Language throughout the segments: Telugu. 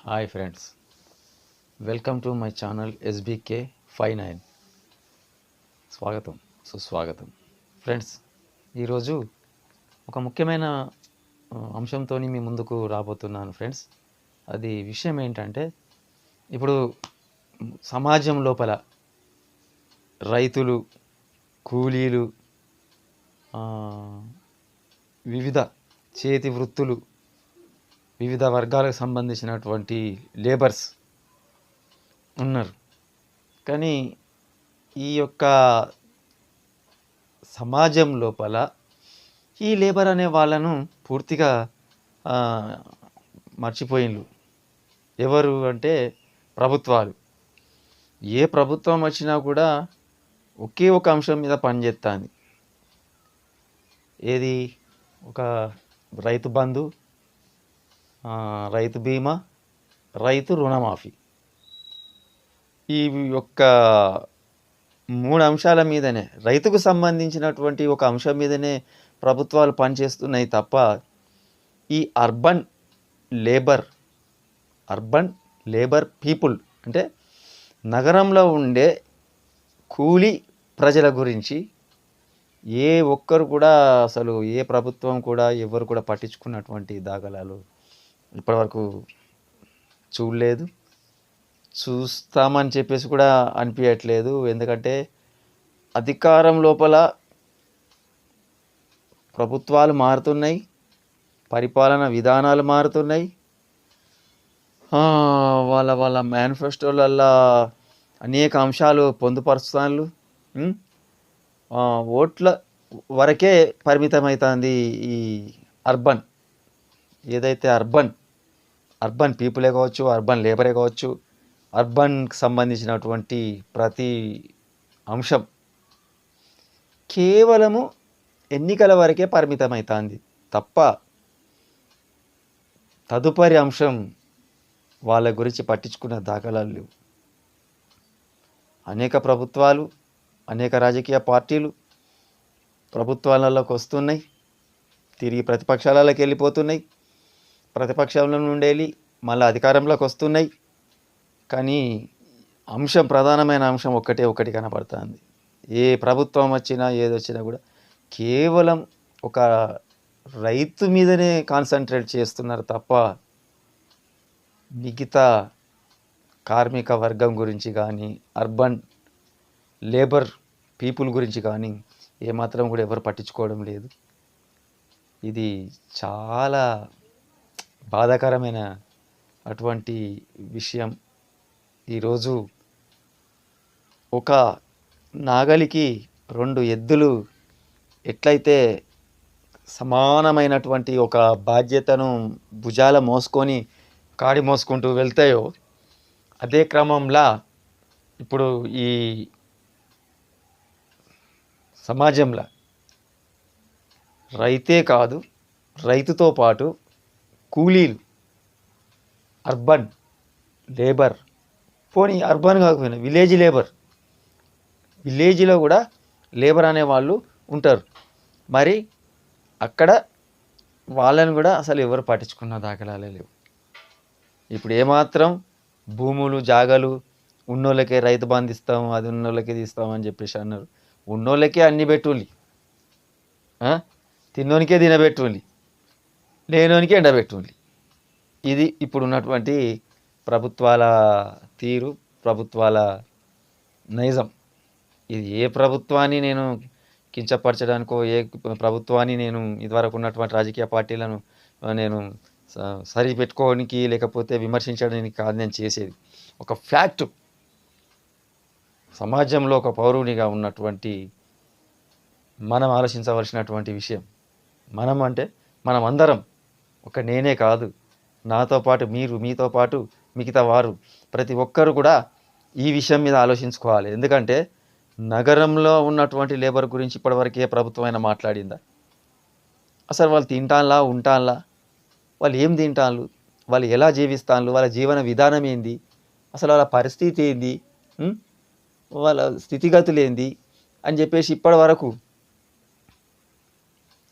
Hi friends, welcome to my channel SBK59. స్వాగతం, సుస్వాగతం. ఫ్రెండ్స్, ఈరోజు ఒక ముఖ్యమైన అంశంతో మీ ముందుకు రాబోతున్నాను ఫ్రెండ్స్. అది విషయం ఏంటంటే, ఇప్పుడు సమాజం లోపల రైతులు, కూలీలు, వివిధ చేతి వృత్తులు, వివిధ వర్గాలకు సంబంధించినటువంటి లేబర్స్ ఉన్నారు. కానీ ఈ యొక్క సమాజం లోపల ఈ లేబర్ అనే వాళ్ళను పూర్తిగా మర్చిపోయిండ్రు. ఎవరు అంటే ప్రభుత్వాలు. ఏ ప్రభుత్వం వచ్చినా కూడా ఒకే ఒక అంశం మీద పనిచేస్తుంది. ఏది? ఒక రైతు బంధు, రైతు బీమా, రైతు రుణమాఫీ. ఈ యొక్క 3 అంశాల మీదనే, రైతుకు సంబంధించినటువంటి ఒక అంశం మీదనే ప్రభుత్వాలు పనిచేస్తున్నాయి తప్ప ఈ అర్బన్ లేబర్ పీపుల్ అంటే నగరంలో ఉండే కూలీ ప్రజల గురించి ఏ ఒక్కరు కూడా, అసలు ఏ ప్రభుత్వం కూడా, ఎవరు కూడా పట్టించుకున్నటువంటి దాఖలాలు ఇప్పటివరకు చూడలేదు. చూస్తామని చెప్పేసి కూడా అనిపించట్లేదు. ఎందుకంటే అధికారం లోపల ప్రభుత్వాలు మారుతున్నాయి, పరిపాలన విధానాలు మారుతున్నాయి. వాళ్ళ మేనిఫెస్టోలల్లో అనేక అంశాలు పొందుపరుస్తాను. ఓట్ల వరకే పరిమితమవుతుంది ఈ అర్బన్, ఏదైతే అర్బన్ పీపులే కావచ్చు, అర్బన్ లేబరే కావచ్చు, అర్బన్కి సంబంధించినటువంటి ప్రతి అంశం కేవలము ఎన్నికల వరకే పరిమితమవుతుంది తప్ప తదుపరి అంశం వాళ్ళ గురించి పట్టించుకున్న దాఖలాలు లేవు. అనేక ప్రభుత్వాలు, అనేక రాజకీయ పార్టీలు ప్రభుత్వాలలోకి వస్తున్నాయి, తిరిగి ప్రతిపక్షాలలోకి వెళ్ళిపోతున్నాయి, ప్రతిపక్షంలో నుండి వెళ్ళి మళ్ళీ అధికారంలోకి వస్తున్నాయి. కానీ ప్రధానమైన అంశం ఒకటి కనపడుతుంది. ఏ ప్రభుత్వం వచ్చినా, ఏదొచ్చినా కూడా కేవలం ఒక రైతు మీదనే కాన్సన్ట్రేట్ చేస్తున్నారు తప్ప మిగతా కార్మిక వర్గం గురించి కానీ, అర్బన్ లేబర్ పీపుల్ గురించి కానీ ఏమాత్రం కూడా ఎవరు పట్టించుకోవడం లేదు. ఇది చాలా బాధాకరమైన అటువంటి విషయం. ఈరోజు ఒక నాగలికి 2 ఎద్దులు ఎట్లయితే సమానమైనటువంటి ఒక బాధ్యతను భుజాల మోసుకొని కాడి మోసుకుంటూ వెళ్తాయో, అదే క్రమంలో ఇప్పుడు ఈ సమాజంలో రైతే కాదు, రైతుతో పాటు కూలీలు, అర్బన్ లేబర్, పోనీ అర్బన్ కాకపోయినా విలేజ్లో కూడా లేబర్ అనే వాళ్ళు ఉంటారు. మరి అక్కడ వాళ్ళని కూడా అసలు ఎవరు పట్టించుకున్న దాఖలాలే లేవు. ఇప్పుడు ఏమాత్రం భూములు, జాగాలు ఉన్నోళ్ళకే రైతు బంధు ఇస్తాము, అది ఉన్నోళ్ళకే తీస్తాము అని చెప్పేసి అన్నారు. ఉన్నోళ్ళకే అన్ని పెట్టుల్లి, తిన్నోనికే తినబెట్టుల్లి, లేనోనికే ఎండబెట్టుల్లి. ఇది ఇప్పుడు ఉన్నటువంటి ప్రభుత్వాల తీరు, ప్రభుత్వాల నైజం. ఇది ఏ ప్రభుత్వాన్ని నేను కించపరచడానికో, ఏ ప్రభుత్వాన్ని నేను ఇదివరకు ఉన్నటువంటి రాజకీయ పార్టీలను నేను సరిపెట్టుకోవడానికి లేకపోతే విమర్శించడానికి కాదు నేను చేసేది. ఒక ఫ్యాక్ట్, సమాజంలో ఒక పౌరునిగా ఉన్నటువంటి మనం ఆలోచించవలసినటువంటి విషయం. మనం అంటే మనం అందరం, ఒక నేనే కాదు, నాతో పాటు మీరు, మీతో పాటు మిగతా వారు, ప్రతి ఒక్కరు కూడా ఈ విషయం మీద ఆలోచించుకోవాలి. ఎందుకంటే నగరంలో ఉన్నటువంటి లేబర్ గురించి ఇప్పటివరకు ఏ ప్రభుత్వం అయినా మాట్లాడిందా? అసలు వాళ్ళు తింటాన్లా, ఉంటాన్లా, వాళ్ళు ఏం తింటాన్లు, వాళ్ళు ఎలా జీవిస్తాన్లు, వాళ్ళ జీవన విధానం ఏంది, అసలు వాళ్ళ పరిస్థితి ఏంది, వాళ్ళ స్థితిగతులు ఏంది అని చెప్పేసి ఇప్పటి వరకు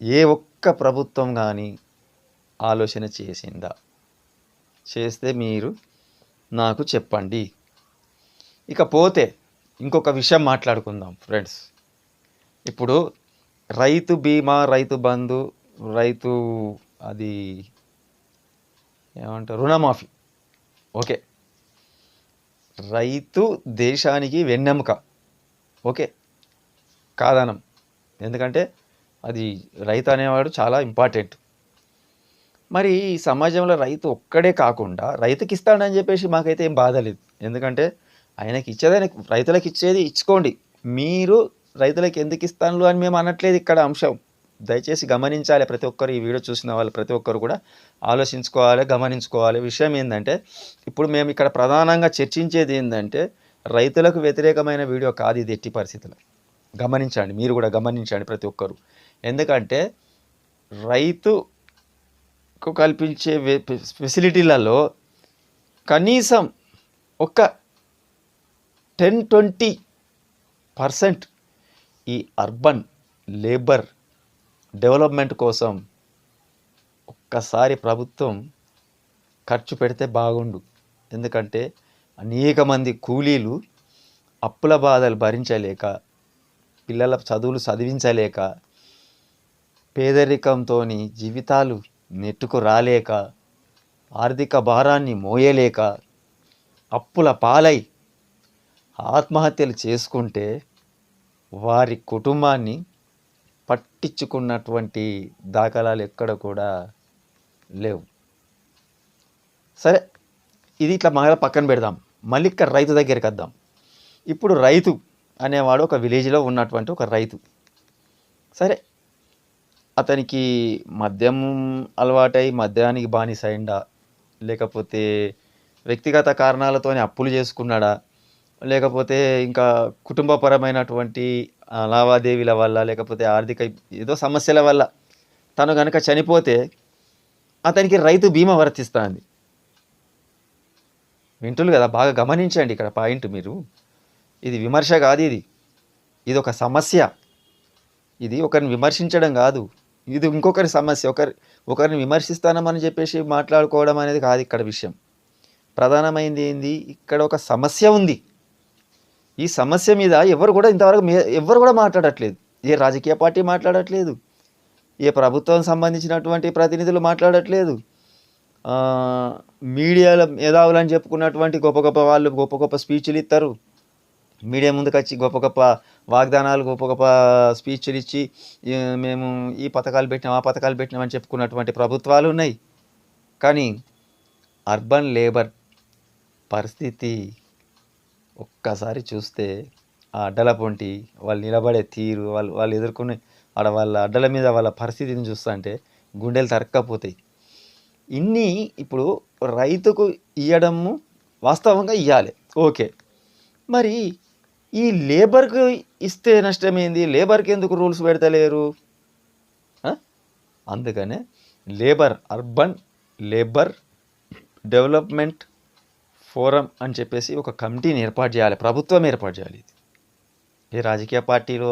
ఏ ఒక్క ప్రభుత్వం కానీ ఆలోచన చేసిందా? చేస్తే మీరు నాకు చెప్పండి. ఇకపోతే ఇంకొక విషయం మాట్లాడుకుందాం ఫ్రెండ్స్. ఇప్పుడు రైతు బీమా, రైతు బంధు, రైతు అది ఏమంటారు రుణమాఫీ, ఓకే. రైతు దేశానికి వెన్నెముక, ఓకే, కాదనం. ఎందుకంటే అది రైతు అనేవాడు చాలా ఇంపార్టెంట్. మరి ఈ సమాజంలో రైతు ఒక్కడే కాకుండా రైతుకి ఇస్తాడని చెప్పేసి మాకైతే ఏం బాధ లేదు. ఎందుకంటే ఆయనకి ఇచ్చేది రైతులకు ఇచ్చేది ఇచ్చుకోండి. మీరు రైతులకు ఎందుకు ఇస్తాను అని మేము అనట్లేదు. ఇక్కడ అంశం దయచేసి గమనించాలి. ప్రతి ఒక్కరు ఈ వీడియో చూసిన వాళ్ళు ప్రతి ఒక్కరు కూడా ఆలోచించుకోవాలి, గమనించుకోవాలి. విషయం ఏంటంటే ఇప్పుడు మేము ఇక్కడ ప్రధానంగా చర్చించేది ఏంటంటే రైతులకు వ్యతిరేకమైన వీడియో కాదు ఇది ఎట్టి పరిస్థితుల్లో. గమనించండి, మీరు కూడా గమనించండి ప్రతి ఒక్కరు. ఎందుకంటే రైతుకు కల్పించే ఫెసిలిటీలలో కనీసం ఒక 10-20% ఈ అర్బన్ లేబర్ డెవలప్మెంట్ కోసం ఒక్కసారి ప్రభుత్వం ఖర్చు పెడితే బాగుండు. ఎందుకంటే అనేక మంది కూలీలు అప్పుల బాధలు భరించలేక, పిల్లల చదువులు చదివించలేక, పేదరికంతో జీవితాలు నెట్టుకు రాలేక, ఆర్థిక భారాన్ని మోయలేక, అప్పుల పాలై ఆత్మహత్యలు చేసుకుంటే వారి కుటుంబాన్ని పట్టించుకున్నటువంటి దాఖలాలు ఎక్కడ కూడా లేవు. సరే, ఇది ఇట్లా మళ్ళీ పక్కన పెడదాం. మళ్ళీ ఇక్కడ రైతు దగ్గరికి వద్దాం. ఇప్పుడు రైతు అనేవాడు ఒక విలేజ్లో ఉన్నటువంటి ఒక రైతు. సరే, అతనికి మద్యం అలవాటై మద్యానికి బానిస అయిందా, లేకపోతే వ్యక్తిగత కారణాలతోనే అప్పులు చేసుకున్నాడా, లేకపోతే ఇంకా కుటుంబపరమైనటువంటి లావాదేవీల వల్ల, లేకపోతే ఆర్థిక ఏదో సమస్యల వల్ల తను కనుక చనిపోతే అతనికి రైతు బీమా వర్తిస్తుంది. వింటులు కదా, బాగా గమనించండి ఇక్కడ పాయింట్ మీరు. ఇది విమర్శ కాదు, ఇది ఒక సమస్య. ఇది ఒకరిని విమర్శించడం కాదు, ఇది ఇంకొకరి సమస్య. ఒకరిని విమర్శిస్తానమని చెప్పేసి మాట్లాడుకోవడం అనేది కాదు ఇక్కడ విషయం. ప్రధానమైంది ఏంది, ఇక్కడ ఒక సమస్య ఉంది. ఈ సమస్య మీద ఎవరు కూడా మాట్లాడట్లేదు. ఏ రాజకీయ పార్టీ మాట్లాడట్లేదు, ఏ ప్రభుత్వం సంబంధించినటువంటి ప్రతినిధులు మాట్లాడట్లేదు. మీడియాలో మేధావులు అని చెప్పుకున్నటువంటి గొప్ప గొప్ప వాళ్ళు గొప్ప గొప్ప స్పీచ్లు ఇస్తారు. మీడియా ముందుకు వచ్చి గొప్ప గొప్ప వాగ్దానాలు, గొప్ప గొప్ప స్పీచ్లు ఇచ్చి మేము ఈ పథకాలు పెట్టినాం, ఆ పథకాలు పెట్టినామని చెప్పుకున్నటువంటి ప్రభుత్వాలు ఉన్నాయి. కానీ అర్బన్ లేబర్ పరిస్థితి ఒక్కసారి చూస్తే ఆ అడ్డల పొంటి వాళ్ళు నిలబడే తీరు, వాళ్ళు ఎదుర్కొనే వాళ్ళ అడ్డల మీద వాళ్ళ పరిస్థితిని చూస్తుంటే గుండెలు తరక్కపోతాయి. ఇన్ని ఇప్పుడు రైతుకు ఇవ్వడము వాస్తవంగా ఇవ్వాలి, ఓకే. మరి ఈ లేబర్కు ఇస్తే నష్టమైంది, లేబర్కి ఎందుకు రూల్స్ పెడతలేరు? అందుకనే అర్బన్ లేబర్ డెవలప్మెంట్ ఫోరం అని చెప్పేసి ఒక కమిటీని ఏర్పాటు చేయాలి, ప్రభుత్వం ఏర్పాటు చేయాలి. ఇది ఏ రాజకీయ పార్టీలో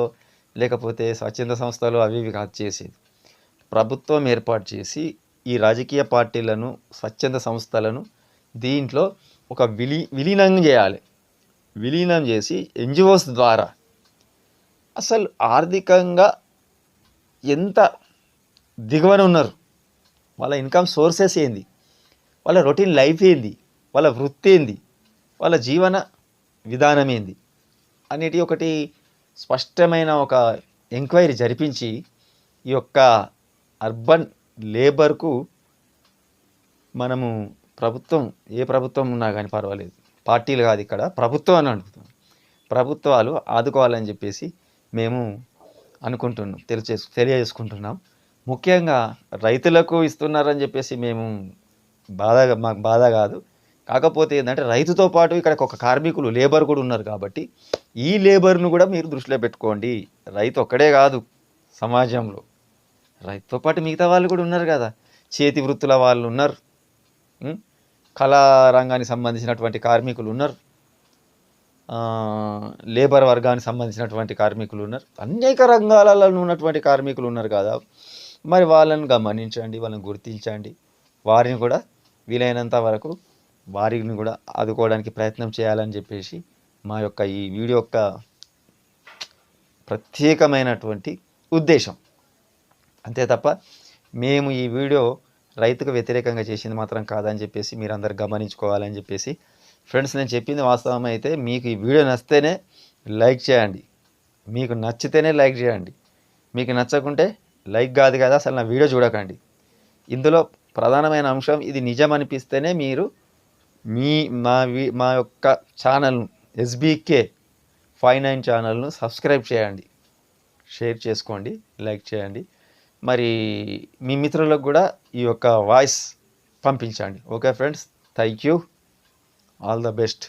లేకపోతే స్వచ్ఛంద సంస్థలు అవి ఇవి కాదు చేసేది. ప్రభుత్వం ఏర్పాటు చేసి ఈ రాజకీయ పార్టీలను, స్వచ్ఛంద సంస్థలను దీంట్లో ఒక విలీనం చేయాలి. విలీనం చేసి ఎన్జిఓస్ ద్వారా అసలు ఆర్థికంగా ఎంత దిగువన ఉన్నారు, వాళ్ళ ఇన్కమ్ సోర్సెస్ ఏంది, వాళ్ళ రొటీన్ లైఫ్ ఏంది, వాళ్ళ వృత్తి ఏంది, వాళ్ళ జీవన విధానం ఏంది అనేది ఒకటి స్పష్టమైన ఒక ఎంక్వైరీ జరిపించి ఈ యొక్క అర్బన్ లేబర్కు మనము ఏ ప్రభుత్వం ఉన్నా కానీ పర్వాలేదు, పార్టీలు కాదు ఇక్కడ ప్రభుత్వం అని అడుగుతాం, ప్రభుత్వాలు ఆదుకోవాలని చెప్పేసి మేము అనుకుంటున్నాం, తెలియజేసుకుంటున్నాం. ముఖ్యంగా రైతులకు ఇస్తున్నారని చెప్పేసి మాకు బాధ కాదు. కాకపోతే ఏంటంటే రైతుతో పాటు ఇక్కడ ఒక కార్మికులు లేబర్ కూడా ఉన్నారు కాబట్టి ఈ లేబర్ను కూడా మీరు దృష్టిలో పెట్టుకోండి. రైతు ఒక్కడే కాదు సమాజంలో, రైతుతో పాటు మిగతా వాళ్ళు కూడా ఉన్నారు కదా, చేతి వృత్తుల వాళ్ళు ఉన్నారు, కళా రంగానికి సంబంధించినటువంటి కార్మికులు ఉన్నారు, లేబర్ వర్గానికి సంబంధించినటువంటి కార్మికులు ఉన్నారు, అనేక రంగాలలో ఉన్నటువంటి కార్మికులు ఉన్నారు కదా. మరి వాళ్ళని గమనించండి, వాళ్ళని గుర్తించండి, వారిని కూడా వీలైనంత వరకు వారిని కూడా ఆదుకోవడానికి ప్రయత్నం చేయాలని చెప్పేసి మా యొక్క ఈ వీడియో యొక్క ప్రత్యేకమైనటువంటి ఉద్దేశం. అంతే తప్ప మేము ఈ వీడియో రైతుకు వ్యతిరేకంగా చేసింది మాత్రం కాదని చెప్పేసి మీరందరూ గమనించుకోవాలని చెప్పేసి ఫ్రెండ్స్, నేను చెప్పింది వాస్తవం అయితే మీకు ఈ వీడియో నచ్చితేనే లైక్ చేయండి, మీకు నచ్చితేనే లైక్ చేయండి, మీకు నచ్చకుంటే లైక్ కాదు కదా అసలు నా వీడియో చూడకండి. ఇందులో ప్రధానమైన అంశం ఇది నిజం అనిపిస్తేనే మీరు మా యొక్క ఛానల్ను SBK 59 ఛానల్ను సబ్స్క్రైబ్ చేయండి, షేర్ చేసుకోండి, లైక్ చేయండి. మరి మీ మిత్రులకు కూడా ఈ యొక్క వాయిస్ పంపించండి. Okay friends, thank you, all the best.